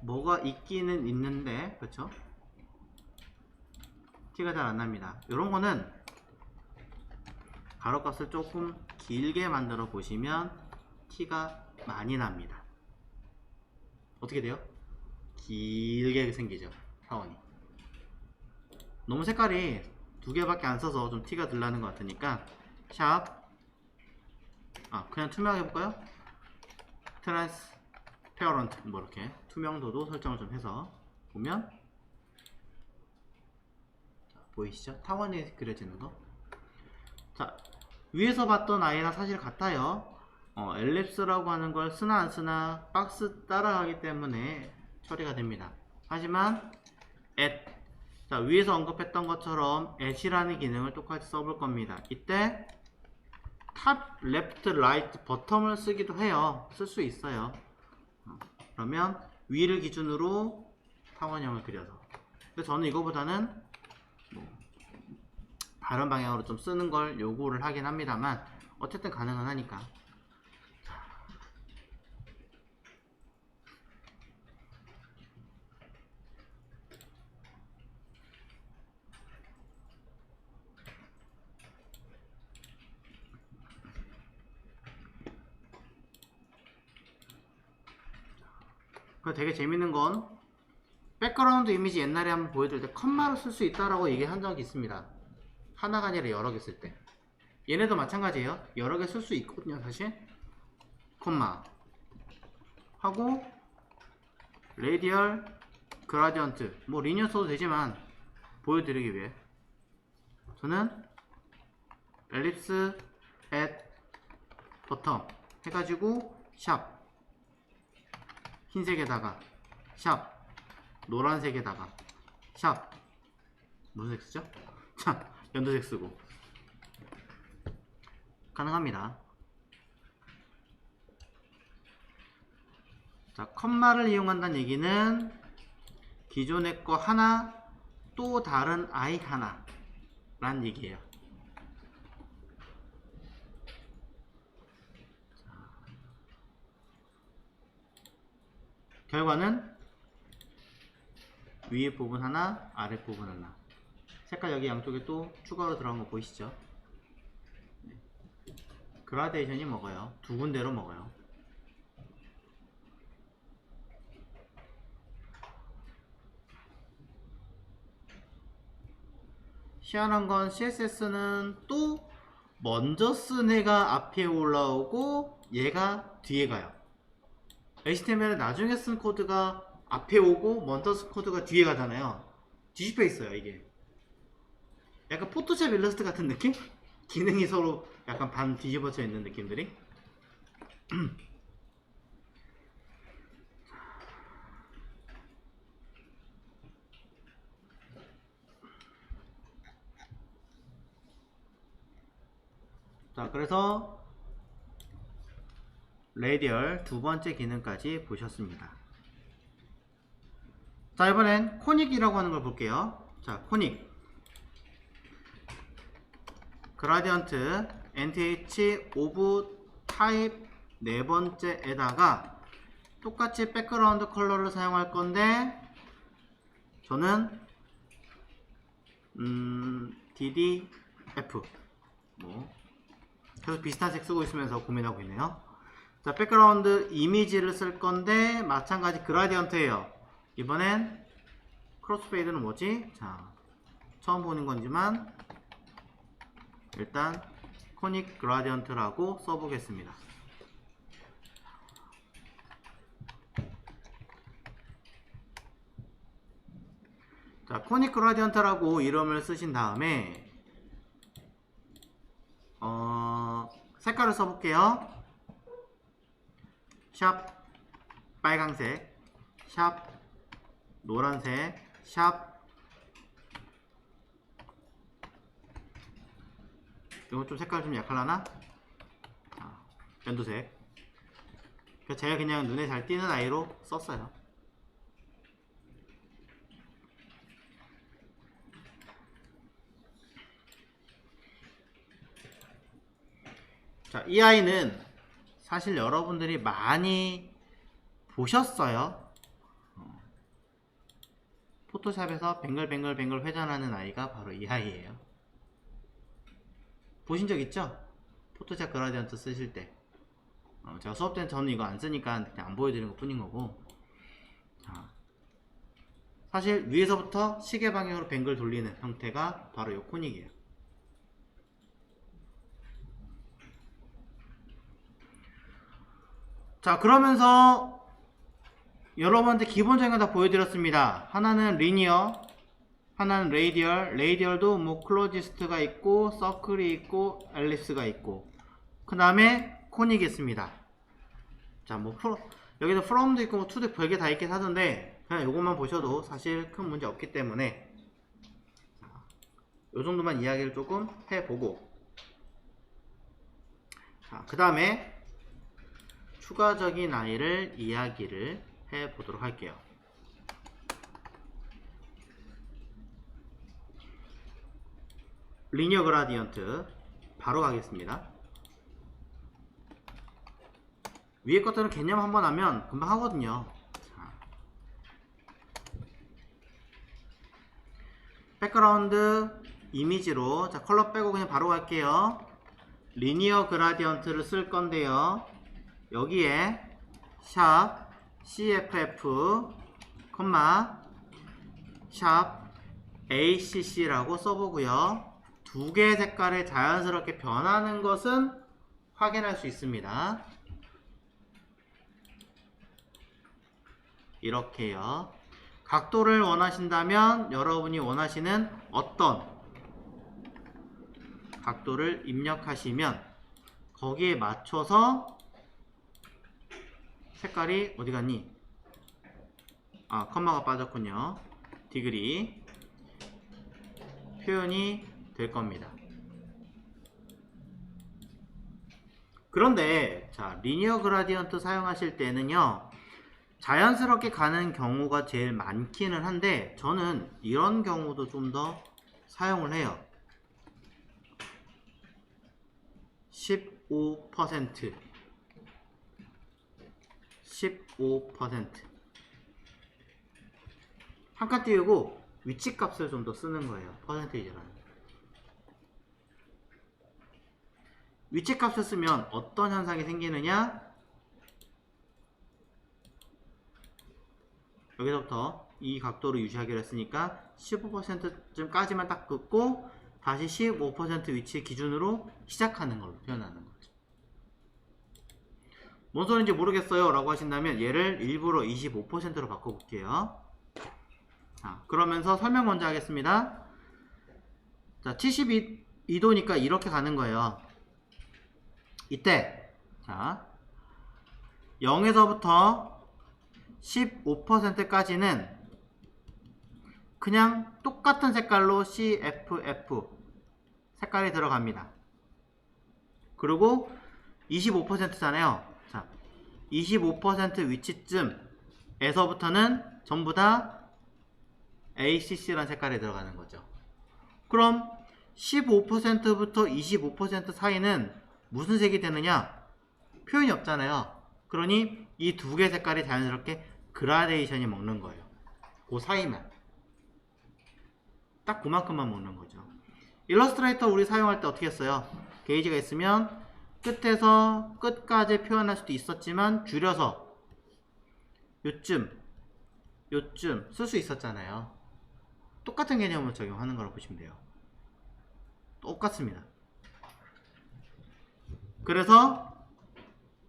뭐가 있기는 있는데, 그렇죠? 티가 잘 안 납니다. 이런 거는 가로값을 조금 길게 만들어 보시면 티가 많이 납니다. 어떻게 돼요? 길게 생기죠, 사원이. 너무 색깔이 두 개밖에 안 써서 좀 티가 들 나는 것 같으니까 그냥 투명하게 해볼까요? 트랜스페어런트 뭐 이렇게 투명도도 설정을 좀 해서 보면 보이시죠? 타원이 그려지는 거. 자, 위에서 봤던 아이랑 사실 같아요. 엘립스라고 하는 걸 쓰나 안 쓰나 박스 따라가기 때문에 처리가 됩니다. 하지만 자, 위에서 언급했던 것처럼 at이라는 기능을 똑같이 써볼 겁니다. 이때 탑, 레프트, 라이트, 버텀을 쓰기도 해요. 쓸 수 있어요. 그러면 위를 기준으로 타원형을 그려서. 근데 저는 이거보다는 다른 방향으로 좀 쓰는 걸 요구를 하긴 합니다만 어쨌든 가능은 하니까. 그 되게 재밌는 건 백그라운드 이미지 옛날에 한번 보여드릴 때 컴마로 쓸 수 있다라고 얘기한 적이 있습니다. 하나가 아니라 여러 개 쓸 때. 얘네도 마찬가지예요. 여러 개 쓸 수 있거든요, 사실. 콤마 하고 레이디얼 그라디언트 뭐 리니어 써도 되지만 보여드리기 위해 저는 엘립스 at bottom 해가지고 샵 흰색에다가 샵 노란색에다가 샵 무슨 색 쓰죠? 자, 연두색 쓰고 가능합니다. 자, 컴마를 이용한다는 얘기는 기존의 거 하나 또 다른 아이 하나 라는 얘기예요. 결과는 위에 부분 하나, 아래 부분 하나. 색깔 여기 양쪽에 또 추가로 들어간 거 보이시죠? 그라데이션이 먹어요. 두 군데로 먹어요. 희한한 건 CSS는 또 먼저 쓴 애가 앞에 올라오고 얘가 뒤에 가요. HTML은 나중에 쓴 코드가 앞에 오고 먼저 쓴 코드가 뒤에 가잖아요. 뒤집혀 있어요, 이게. 약간 포토샵 일러스트 같은 느낌? 기능이 서로 약간 반 뒤집어져 있는 느낌들이. 자, 그래서 레이디얼 두 번째 기능까지 보셨습니다. 자, 이번엔 코닉이라고 하는 걸 볼게요. 자, 코닉 그라디언트 nth of type 네 번째에다가 똑같이 백그라운드 컬러를 사용할 건데 저는 ddf 뭐 계속 비슷한 색 쓰고 있으면서 고민하고 있네요. 자, 백그라운드 이미지를 쓸 건데 마찬가지 그라디언트예요. 이번엔 크로스페이드는 뭐지? 자, 처음 보는 건지만 일단 코닉 그라디언트라고 써보겠습니다. 자, 코닉 그라디언트라고 이름을 쓰신 다음에 색깔을 써볼게요. 샵 빨강색, 샵 노란색, 샵 이거 좀 색깔 좀 약할라나? 연두색. 제가 그냥 눈에 잘 띄는 아이로 썼어요. 자, 이 아이는 사실 여러분들이 많이 보셨어요. 포토샵에서 뱅글뱅글 회전하는 아이가 바로 이 아이예요. 보신 적 있죠? 포토샵 그라디언트 쓰실 때. 제가 수업 때는 저는 이거 안 쓰니까 그냥 안 보여드리는 것 뿐인 거고. 자, 사실 위에서부터 시계 방향으로 뱅글 돌리는 형태가 바로 이 코닉이에요. 자, 그러면서 여러분한테 기본적인 거 다 보여드렸습니다. 하나는 리니어, 하나는 레이디얼. 레이디얼도 뭐 클로지스트가 있고 서클이 있고 엘립스가 있고 그 다음에 코닉이 있습니다. 자, 뭐 여기도 from도 있고 뭐 to도 별게 다 있긴 하던데 그냥 요것만 보셔도 사실 큰 문제 없기 때문에 요 정도만 이야기를 조금 해보고, 자, 그 다음에 추가적인 아이를 이야기를 해보도록 할게요. 리니어 그라디언트 바로 가겠습니다. 위에 것들은 개념 한번 하면 금방 하거든요. 자, 백그라운드 이미지로, 자, 컬러 빼고 그냥 바로 갈게요. 리니어 그라디언트를 쓸 건데요. 여기에 샵 cff, 샵 ACC라고 써보고요. 두 개의 색깔이 자연스럽게 변하는 것은 확인할 수 있습니다. 이렇게요. 각도를 원하신다면 여러분이 원하시는 어떤 각도를 입력하시면 거기에 맞춰서 색깔이 어디 갔니? 컴마가 빠졌군요. 디그리 표현이 될 겁니다. 그런데 자, 리니어 그라디언트 사용하실 때는요, 자연스럽게 가는 경우가 제일 많기는 한데 저는 이런 경우도 좀 더 사용을 해요. 15% 한 칸 띄우고 위치 값을 좀 더 쓰는 거예요. 퍼센테이지라는. 위치 값을 쓰면 어떤 현상이 생기느냐? 여기서부터 이 각도를 유지하기로 했으니까 15%쯤까지만 딱 긋고 다시 15% 위치 기준으로 시작하는 걸로 표현하는 거죠. 뭔 소리인지 모르겠어요 라고 하신다면 얘를 일부러 25%로 바꿔볼게요. 자, 그러면서 설명 먼저 하겠습니다. 자, 72도니까 이렇게 가는 거예요. 이때 자, 0에서부터 15%까지는 그냥 똑같은 색깔로 CFF 색깔이 들어갑니다. 그리고 25%잖아요. 자, 25% 위치쯤에서부터는 전부 다 ACC라는 색깔이 들어가는 거죠. 그럼 15%부터 25% 사이는 무슨 색이 되느냐? 표현이 없잖아요. 그러니 이 두 개 색깔이 자연스럽게 그라데이션이 먹는 거예요. 그 사이만. 딱 그만큼만 먹는 거죠. 일러스트레이터 우리 사용할 때 어떻게 했어요? 게이지가 있으면 끝에서 끝까지 표현할 수도 있었지만 줄여서 요쯤 쓸 수 있었잖아요. 똑같은 개념을 적용하는 거라고 보시면 돼요. 똑같습니다. 그래서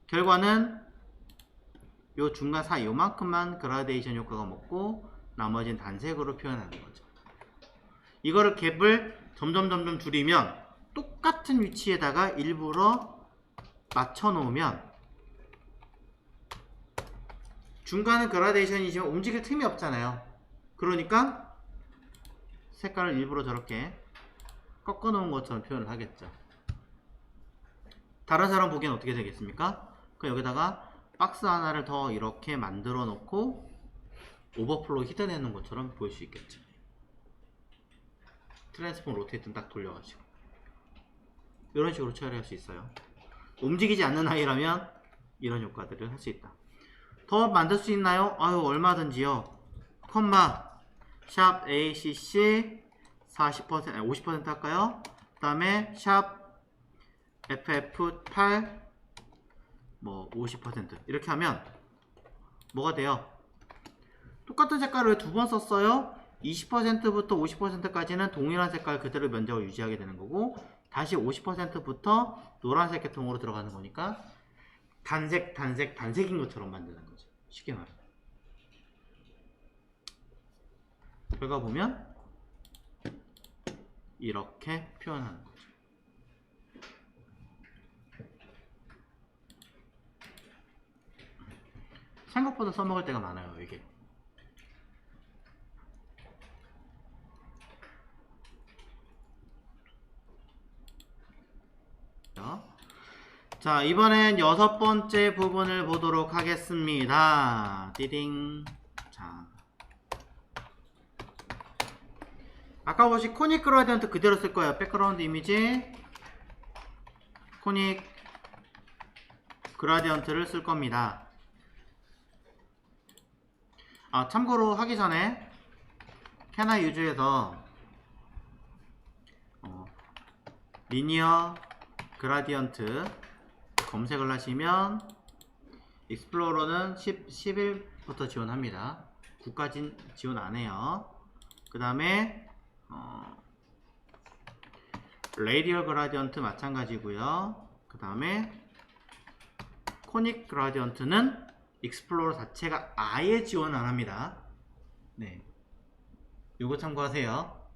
결과는 요 중간 사이 요만큼만 그라데이션 효과가 먹고 나머지는 단색으로 표현하는 거죠. 이거를 갭을 점점 줄이면 똑같은 위치에다가 일부러 맞춰 놓으면 중간은 그라데이션이지만 움직일 틈이 없잖아요. 그러니까 색깔을 일부러 저렇게 꺾어 놓은 것처럼 표현을 하겠죠. 다른 사람 보기엔 어떻게 되겠습니까? 그럼 여기다가 박스 하나를 더 이렇게 만들어 놓고 오버플로우 히든해 놓은 것처럼 보일 수 있겠죠. 트랜스폼 로테이트는 딱 돌려가지고 이런 식으로 처리할 수 있어요. 움직이지 않는 아이라면 이런 효과들을 할 수 있다. 더 만들 수 있나요? 아유, 얼마든지요. 컴마 샵 ACC 40% 아니 50% 할까요? 그 다음에 샵 FF8 뭐 50% 이렇게 하면 뭐가 돼요? 똑같은 색깔을 왜 두 번 썼어요? 20%부터 50%까지는 동일한 색깔 그대로 면적을 유지하게 되는 거고, 다시 50%부터 노란색 계통으로 들어가는 거니까 단색인 것처럼 만드는 거죠. 쉽게 말하면. 결과 보면 이렇게 표현하는 거죠. 생각보다 써먹을 때가 많아요, 이게. 자, 이번엔 6번째 부분을 보도록 하겠습니다. 띠딩. 자, 아까 보신 코닉 그라디언트 그대로 쓸 거예요. 백그라운드 이미지 코닉 그라디언트를 쓸 겁니다. 아, 참고로 하기 전에 캐나 유즈에서 리니어 그라디언트 검색을 하시면 익스플로러는 11부터 지원합니다. 9까지는 지원 안 해요. 그 다음에 레이디얼 그라디언트 마찬가지고요. 그 다음에 코닉 그라디언트는 익스플로러 자체가 아예 지원 안 합니다. 네, 요거 참고하세요.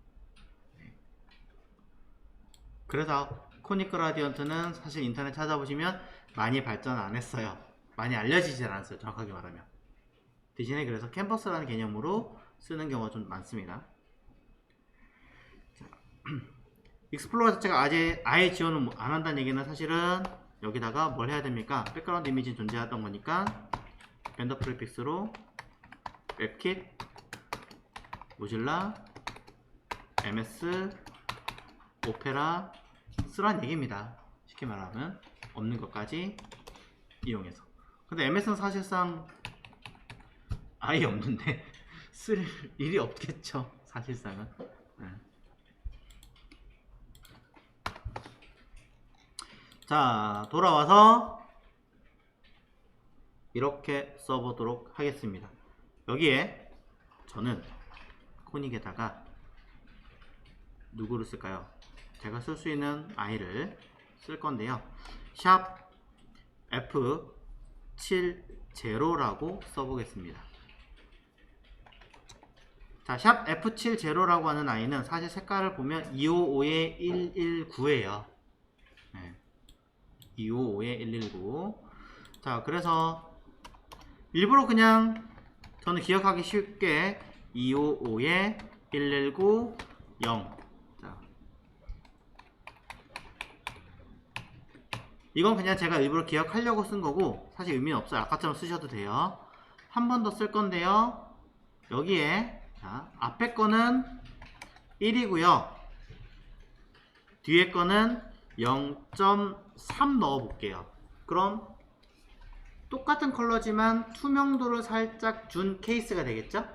네. 그래서 코닉 그라디언트는 사실 인터넷 찾아보시면 많이 발전 안 했어요. 많이 알려지질 않았어요, 정확하게 말하면. 대신에 그래서 캔버스라는 개념으로 쓰는 경우가 좀 많습니다. 자, 익스플로러 자체가 아예 지원을 안 한다는 얘기는 사실은 여기다가 뭘 해야 됩니까? 백그라운드 이미지 존재하던 거니까 벤더 프리픽스로 웹킷, 모질라, MS, 오페라 쓰란 얘기입니다. 쉽게 말하면 없는 것까지 이용해서. 근데 MS는 사실상 아예 없는데 쓸 일이 없겠죠, 사실상은. 네. 자, 돌아와서 이렇게 써보도록 하겠습니다. 여기에 저는 코닉에다가 누구를 쓸까요? 제가 쓸 수 있는 아이를 쓸 건데요. 샵 F70라고 써보겠습니다. 자, 샵 F70라고 하는 아이는 사실 색깔을 보면 255에 119예요. 네. 255에 119. 자, 그래서 일부러 그냥 저는 기억하기 쉽게 255에 119 0. 이건 그냥 제가 일부러 기억하려고 쓴 거고 사실 의미는 없어요. 아까처럼 쓰셔도 돼요. 한 번 더 쓸 건데요. 여기에 자, 앞에 거는 1이고요. 뒤에 거는 0.3 넣어 볼게요. 그럼 똑같은 컬러지만 투명도를 살짝 준 케이스가 되겠죠?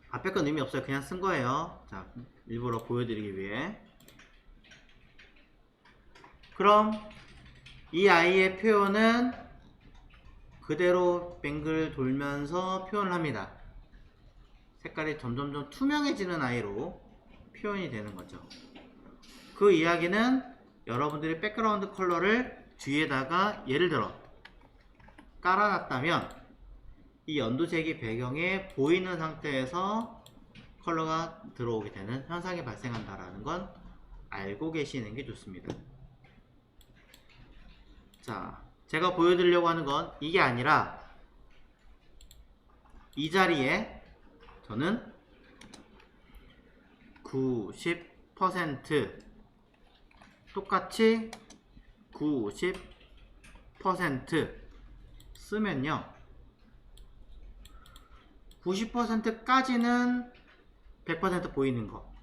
앞에 건 의미 없어요. 그냥 쓴 거예요. 자, 일부러 보여드리기 위해. 그럼 이 아이의 표현은 그대로 뱅글 돌면서 표현을 합니다. 색깔이 점점점 투명해지는 아이로 표현이 되는 거죠. 그 이야기는 여러분들이 백그라운드 컬러를 뒤에다가 예를 들어 깔아놨다면 이 연두색이 배경에 보이는 상태에서 컬러가 들어오게 되는 현상이 발생한다라는 건 알고 계시는 게 좋습니다. 자, 제가 보여드리려고 하는 건 이게 아니라 이 자리에 저는 90% 똑같이 90% 쓰면요 90%까지는 100% 보이는 거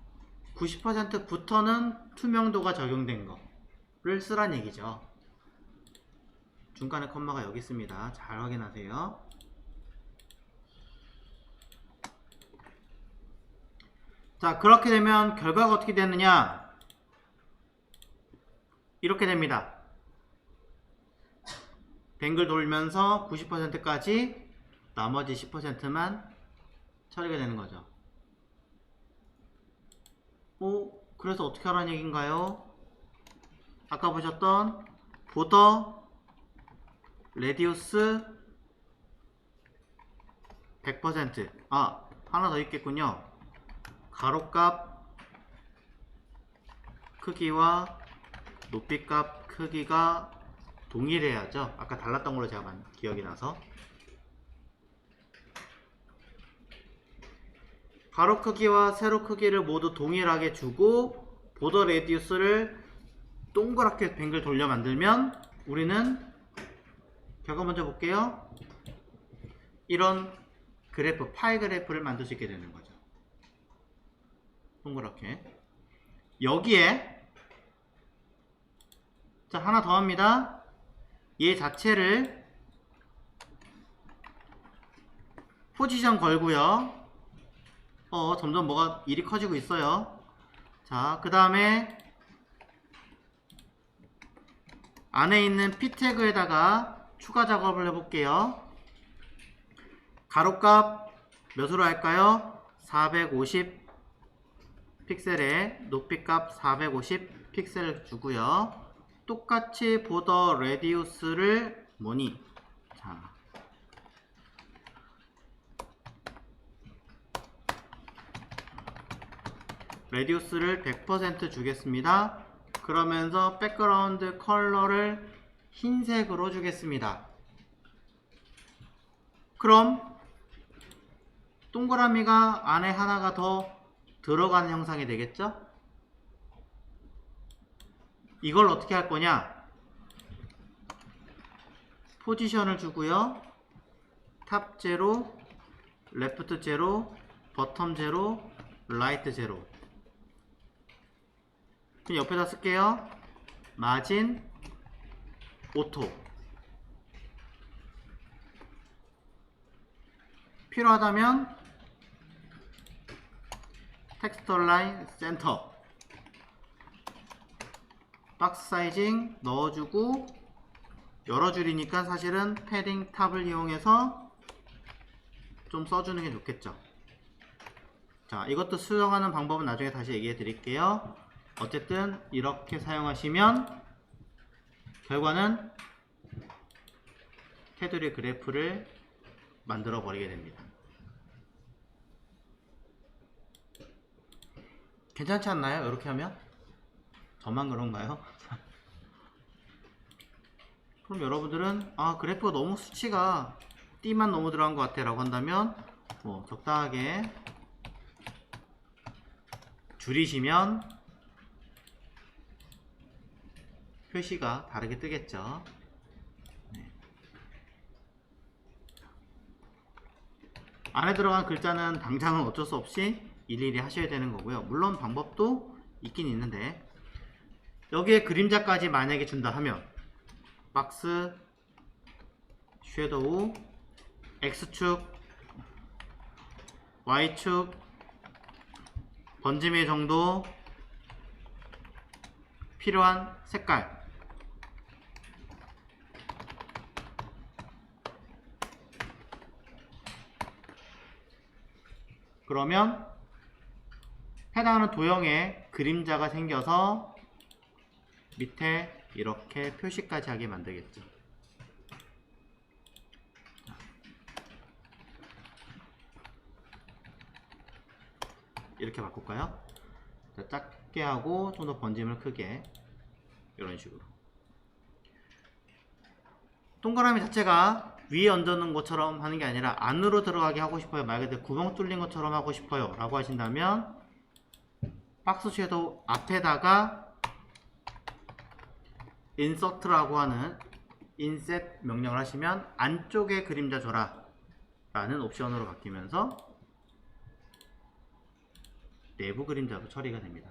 90%부터는 투명도가 적용된 거를 쓰란 얘기죠. 중간에 컴마가 여기 있습니다. 잘 확인하세요. 자, 그렇게 되면 결과가 어떻게 되느냐, 이렇게 됩니다. 뱅글 돌면서 90%까지 나머지 10%만 처리가 되는 거죠. 그래서 어떻게 하라는 얘기인가요? 아까 보셨던 보더 레디우스 100%. 하나 더 있겠군요. 가로값 크기와 높이값 크기가 동일해야죠. 아까 달랐던 걸로 제가 기억이 나서. 가로 크기와 세로 크기를 모두 동일하게 주고 보더 레디우스를 동그랗게 뱅글 돌려 만들면 우리는 결과 먼저 볼게요. 이런 그래프, 파이 그래프를 만들 수 있게 되는 거죠. 동그랗게. 여기에 자, 하나 더 합니다. 얘 자체를 포지션 걸고요. 점점 뭐가 일이 커지고 있어요. 자, 그 다음에 안에 있는 p 태그에다가 추가 작업을 해볼게요. 가로값 몇으로 할까요? 450 픽셀에 높이값 450 픽셀을 주고요. 똑같이 보더 레디우스를 뭐니? 자, 레디우스를 100% 주겠습니다. 그러면서 백그라운드 컬러를 흰색으로 주겠습니다. 그럼 동그라미가 안에 하나가 더 들어가는 형상이 되겠죠? 이걸 어떻게 할 거냐? 포지션을 주고요. 탑 제로, 레프트 제로, 버텀 제로, 라이트 제로. 그럼 옆에다 쓸게요. 마진 오토. 필요하다면 텍스처 라인 센터. 박스 사이징 넣어주고 여러 줄이니까 사실은 패딩 탑을 이용해서 좀 써주는 게 좋겠죠. 자, 이것도 수정하는 방법은 나중에 다시 얘기해 드릴게요. 어쨌든 이렇게 사용하시면 결과는 테두리 그래프를 만들어 버리게 됩니다. 괜찮지 않나요? 이렇게 하면? 저만 그런가요? 그럼 여러분들은 그래프가 너무 수치가 띠만 너무 들어간 것 같아 라고 한다면 뭐 적당하게 줄이시면 표시가 다르게 뜨겠죠. 네. 안에 들어간 글자는 당장은 어쩔 수 없이 일일이 하셔야 되는 거고요. 물론 방법도 있긴 있는데, 여기에 그림자까지 만약에 준다 하면 박스, 섀도우, X축, Y축, 번짐의 정도, 필요한 색깔, 그러면 해당하는 도형에 그림자가 생겨서 밑에 이렇게 표시까지 하게 만들겠죠. 이렇게 바꿀까요? 자, 작게 하고 좀 더 번짐을 크게, 이런 식으로. 동그라미 자체가 위에 얹어놓은 것처럼 하는 게 아니라 안으로 들어가게 하고 싶어요, 말 그대로 구멍 뚫린 것처럼 하고 싶어요 라고 하신다면 박스 섀도우 앞에다가 인서트라고 하는 인셋 명령을 하시면 안쪽에 그림자 줘라 라는 옵션으로 바뀌면서 내부 그림자로 처리가 됩니다.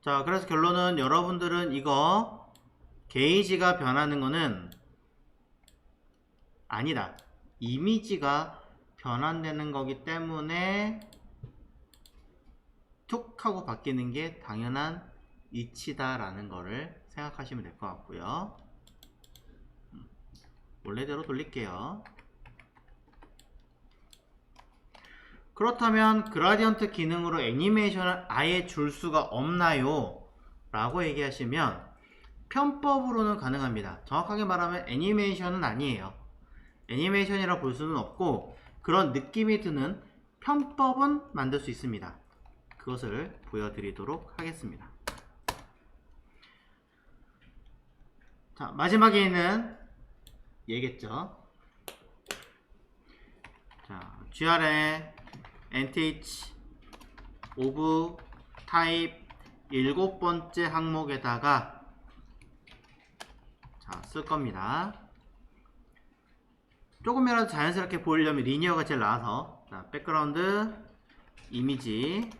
자, 그래서 결론은 여러분들은 이거 게이지가 변하는 거는 아니다, 이미지가 변환되는 거기 때문에 툭 하고 바뀌는 게 당연한 이치다 라는 거를 생각하시면 될 것 같고요. 원래대로 돌릴게요. 그렇다면 그라디언트 기능으로 애니메이션을 아예 줄 수가 없나요? 라고 얘기하시면 편법으로는 가능합니다. 정확하게 말하면 애니메이션은 아니에요. 애니메이션이라 볼 수는 없고 그런 느낌이 드는 편법은 만들 수 있습니다. 그것을 보여드리도록 하겠습니다. 자, 마지막에 있는 얘겠죠. 자, GR에 NTH 오브 타입 7번째 항목에다가 자, 쓸 겁니다. 조금이라도 자연스럽게 보이려면 리니어가 제일 나아서, 자, 백그라운드 이미지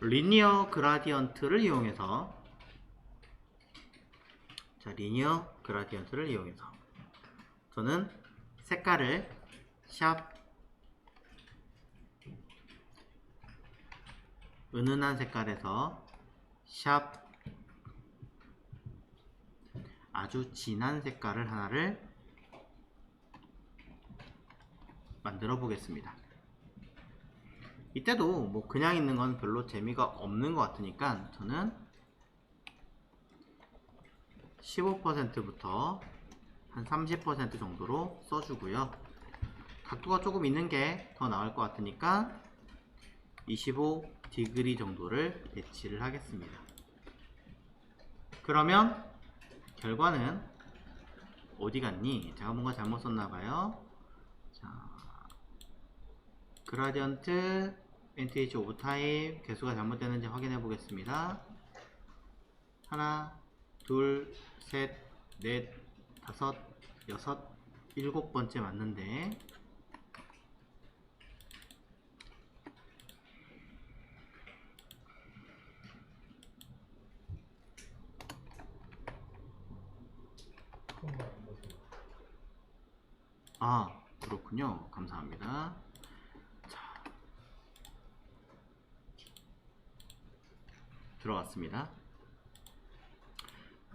리니어 그라디언트를 이용해서, 자, 리니어 그라디언트를 이용해서 저는 색깔을 샵 은은한 색깔에서 샵 아주 진한 색깔을 하나를 만들어 보겠습니다. 이때도 뭐 그냥 있는 건 별로 재미가 없는 것 같으니까 저는 15%부터 한 30% 정도로 써주고요. 각도가 조금 있는 게 더 나을 것 같으니까 25° 정도를 배치를 하겠습니다. 그러면 결과는 어디 갔니? 제가 뭔가 잘못 썼나봐요. 자, 그라디언트 NTH 오브 타입 개수가 잘못되는지 확인해 보겠습니다. 하나, 둘, 셋, 넷, 다섯, 여섯, 7번째 맞는데 아, 그렇군요. 감사합니다. 자, 들어갔습니다.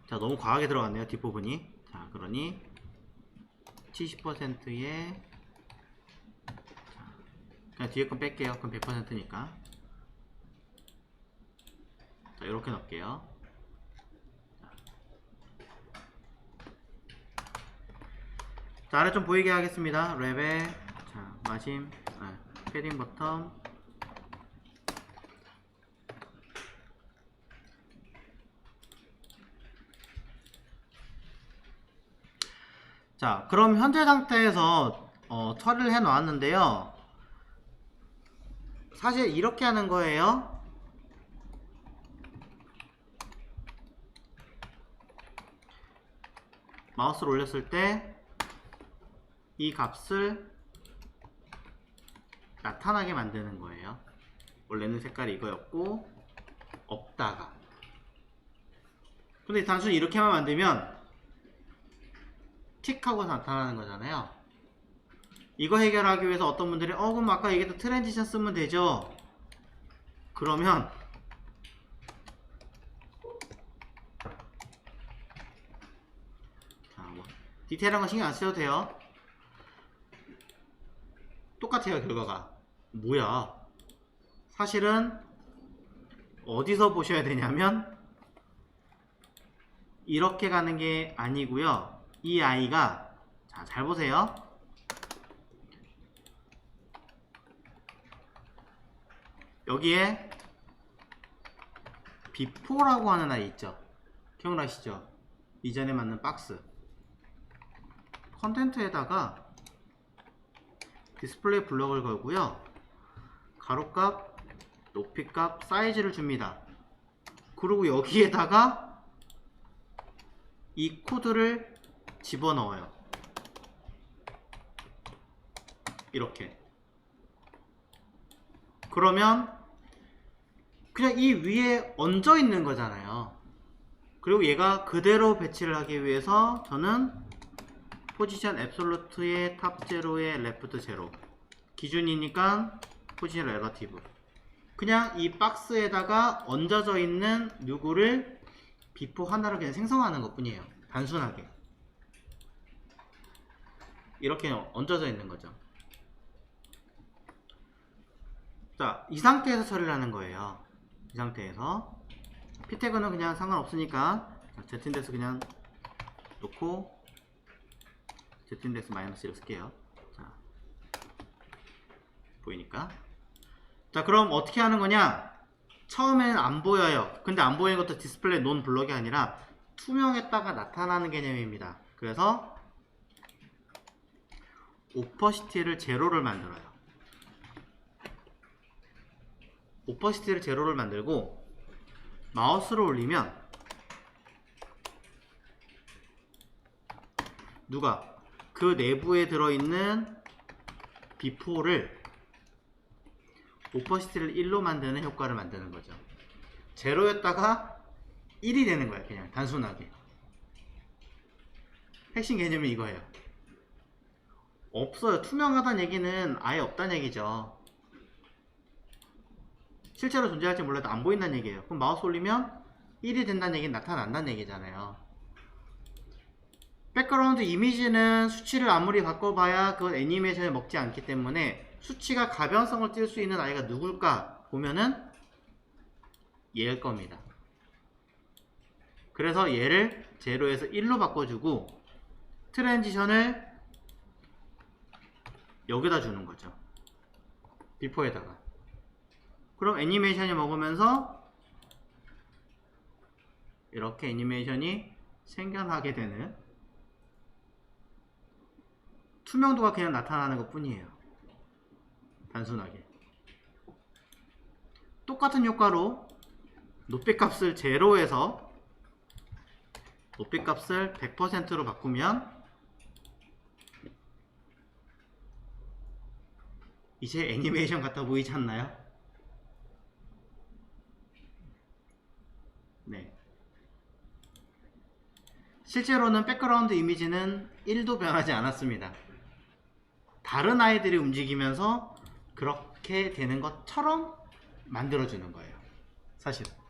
자, 너무 과하게 들어갔네요, 뒷부분이. 자, 그러니 70%에 그냥 뒤에 건 뺄게요. 그럼 100%니까. 자, 이렇게 넣을게요. 자, 아래 좀 보이게 하겠습니다. 랩에 자, 마심, 패딩 버텀, 자, 그럼 현재 상태에서 처리를 해 놓았는데요. 사실 이렇게 하는 거예요. 마우스를 올렸을 때 이 값을 나타나게 만드는 거예요. 원래는 색깔이 이거였고 없다가, 근데 단순히 이렇게만 만들면 틱하고 나타나는 거잖아요. 이거 해결하기 위해서 어떤 분들이 그럼 아까 얘기했던 트랜지션 쓰면 되죠. 그러면 자, 뭐 디테일한 거 신경 안 쓰셔도 돼요. 똑같아요. 결과가 뭐야, 사실은 어디서 보셔야 되냐면 이렇게 가는 게 아니고요. 이 아이가, 자, 잘 보세요. 여기에 비포라고 하는 아이 있죠. 기억나시죠? 이전에 맞는 박스 컨텐트에다가 디스플레이 블럭을 걸고요. 가로값, 높이값, 사이즈를 줍니다. 그리고 여기에다가 이 코드를 집어넣어요. 이렇게. 그러면 그냥 이 위에 얹어 있는 거잖아요. 그리고 얘가 그대로 배치를 하기 위해서 저는 포지션 앱솔루트의 탑 제로에 레프트 제로, 기준이니까 포지션 렐러티브, 그냥 이 박스에다가 얹어져 있는 누구를 비포 하나를 그냥 생성하는 것 뿐이에요. 단순하게 이렇게 얹어져 있는 거죠. 자, 이 상태에서 처리를 하는 거예요. 이 상태에서 P태그는 그냥 상관없으니까 Z인데스 그냥 놓고 Z인데스 -1 쓸게요. 자, 보이니까. 자, 그럼 어떻게 하는 거냐? 처음에는 안 보여요. 근데 안 보이는 것도 디스플레이 논 블럭이 아니라 투명했다가 나타나는 개념입니다. 그래서 오퍼시티를 제로를 만들어요. 오퍼시티를 제로를 만들고 마우스를 올리면 누가 그 내부에 들어있는 비포를 오퍼시티를 1로 만드는 효과를 만드는 거죠. 제로였다가 1이 되는 거예요. 그냥 단순하게. 핵심 개념이 이거예요. 없어요. 투명하다는 얘기는 아예 없다는 얘기죠. 실제로 존재할지 몰라도 안 보인다는 얘기예요. 그럼 마우스 올리면 1이 된다는 얘기는 나타난다는 얘기잖아요. 백그라운드 이미지는 수치를 아무리 바꿔봐야 그건 애니메이션에 먹지 않기 때문에 수치가 가변성을 띌 수 있는 아이가 누굴까 보면은 얘일 겁니다. 그래서 얘를 제로에서 1로 바꿔주고 트랜지션을 여기다 주는 거죠. 비포에다가. 그럼 애니메이션이 먹으면서 이렇게 애니메이션이 생겨나게 되는, 투명도가 그냥 나타나는 것 뿐이에요. 단순하게. 똑같은 효과로 높이값을 제로에서 높이값을 100%로 바꾸면 이제 애니메이션 같아 보이지 않나요? 네. 실제로는 백그라운드 이미지는 1도 변하지 않았습니다. 다른 아이들이 움직이면서 그렇게 되는 것처럼 만들어주는 거예요. 사실은.